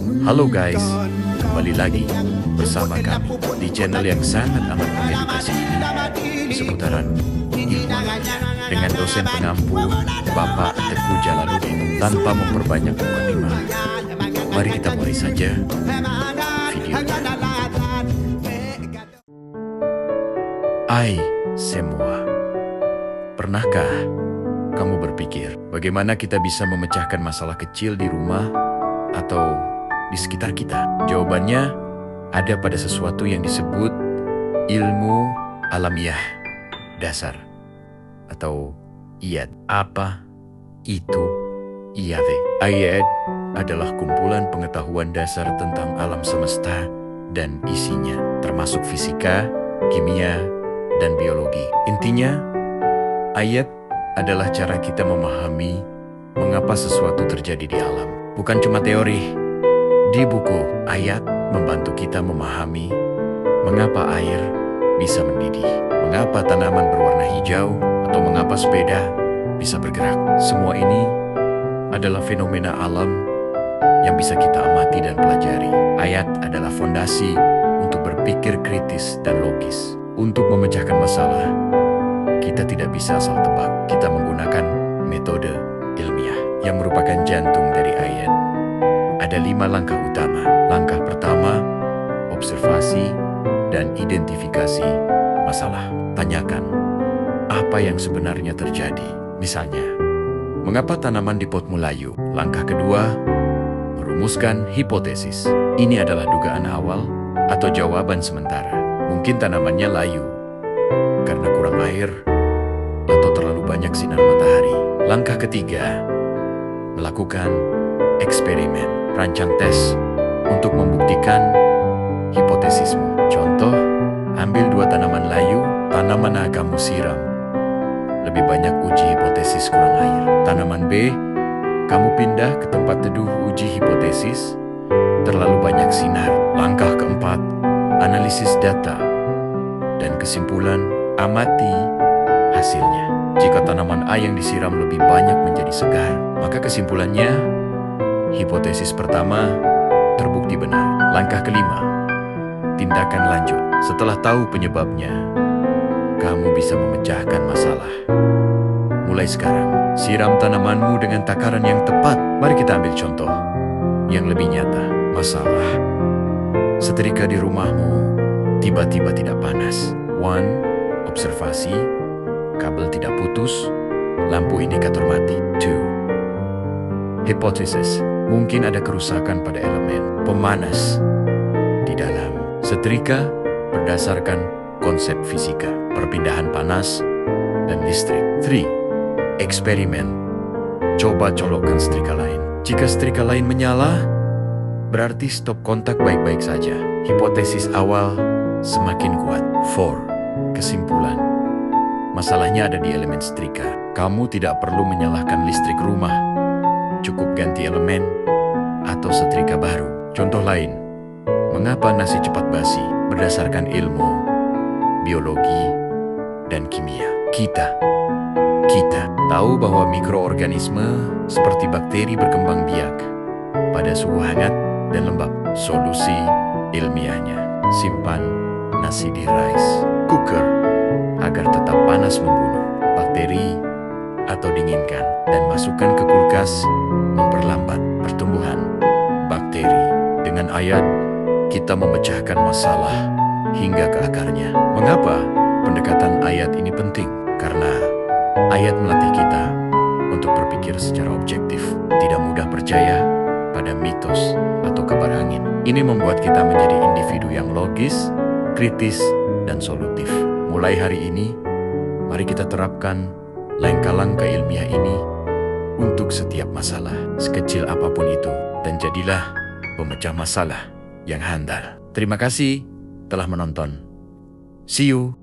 Halo guys, kembali lagi bersama kami di channel yang sangat amat mengedukasi ini seputaran ilmu dengan dosen pengampu Bapak Teguh Jalaluddin. Tanpa memperbanyak mukadimah, mari kita mulai saja videonya. Hai semua, pernahkah kamu berpikir bagaimana kita bisa memecahkan masalah kecil di rumah atau di sekitar kita? Jawabannya ada pada sesuatu yang disebut ilmu alamiah dasar atau IAD. Apa itu IAD? IAD adalah kumpulan pengetahuan dasar tentang alam semesta dan isinya, termasuk fisika, kimia, dan biologi. Intinya, IAD adalah cara kita memahami mengapa sesuatu terjadi di alam. Bukan cuma teori. Di buku, IAD membantu kita memahami mengapa air bisa mendidih, mengapa tanaman berwarna hijau, atau mengapa sepeda bisa bergerak. Semua ini adalah fenomena alam yang bisa kita amati dan pelajari. IAD adalah fondasi untuk berpikir kritis dan logis. Untuk memecahkan masalah, kita tidak bisa asal tebak. Kita menggunakan metode ilmiah yang merupakan jantung dari IAD. Ada 5 langkah utama. Langkah pertama, observasi dan identifikasi masalah. Tanyakan apa yang sebenarnya terjadi. Misalnya, mengapa tanaman di potmu layu? Langkah kedua, merumuskan hipotesis. Ini adalah dugaan awal atau jawaban sementara. Mungkin tanamannya layu karena kurang air atau terlalu banyak sinar matahari. Langkah ketiga, melakukan eksperimen. Rancang tes untuk membuktikan hipotesismu. Contoh, ambil 2 tanaman layu, tanaman A kamu siram. Lebih banyak uji hipotesis kurang air. Tanaman B, kamu pindah ke tempat teduh uji hipotesis, terlalu banyak sinar. Langkah keempat, analisis data dan kesimpulan, amati hasilnya. Jika tanaman A yang disiram lebih banyak menjadi segar, maka kesimpulannya hipotesis pertama terbukti benar. Langkah kelima, tindakan lanjut. Setelah tahu penyebabnya, kamu bisa memecahkan masalah. Mulai sekarang, siram tanamanmu dengan takaran yang tepat. Mari kita ambil contoh yang lebih nyata. Masalah setrika di rumahmu tiba-tiba tidak panas. 1. Observasi, kabel tidak putus, lampu indikator mati. 2. Hipotesis, mungkin ada kerusakan pada elemen pemanas di dalam setrika berdasarkan konsep fisika, perpindahan panas dan listrik. 3. Eksperimen, coba colokkan setrika lain. Jika setrika lain menyala, berarti stop kontak baik-baik saja. Hipotesis awal semakin kuat. 4. Kesimpulan, masalahnya ada di elemen setrika. Kamu tidak perlu menyalahkan listrik rumah. Cukup ganti elemen atau setrika baru. Contoh lain, mengapa nasi cepat basi? Berdasarkan ilmu, biologi, dan kimia. Kita tahu bahwa mikroorganisme seperti bakteri berkembang biak pada suhu hangat dan lembab. Solusi ilmiahnya, simpan nasi di rice cooker agar tetap panas membunuh bakteri, atau dinginkan dan masukkan ke kulkas memperlambat pertumbuhan bakteri. Dengan IAD, kita memecahkan masalah hingga ke akarnya. Mengapa pendekatan IAD ini penting? Karena IAD melatih kita untuk berpikir secara objektif, tidak mudah percaya pada mitos atau kabar angin. Ini membuat kita menjadi individu yang logis, kritis, dan solutif. Mulai hari ini, mari kita terapkan langkah-langkah ilmiah ini untuk setiap masalah, sekecil apapun itu, dan jadilah pemecah masalah yang handal. Terima kasih telah menonton. See you.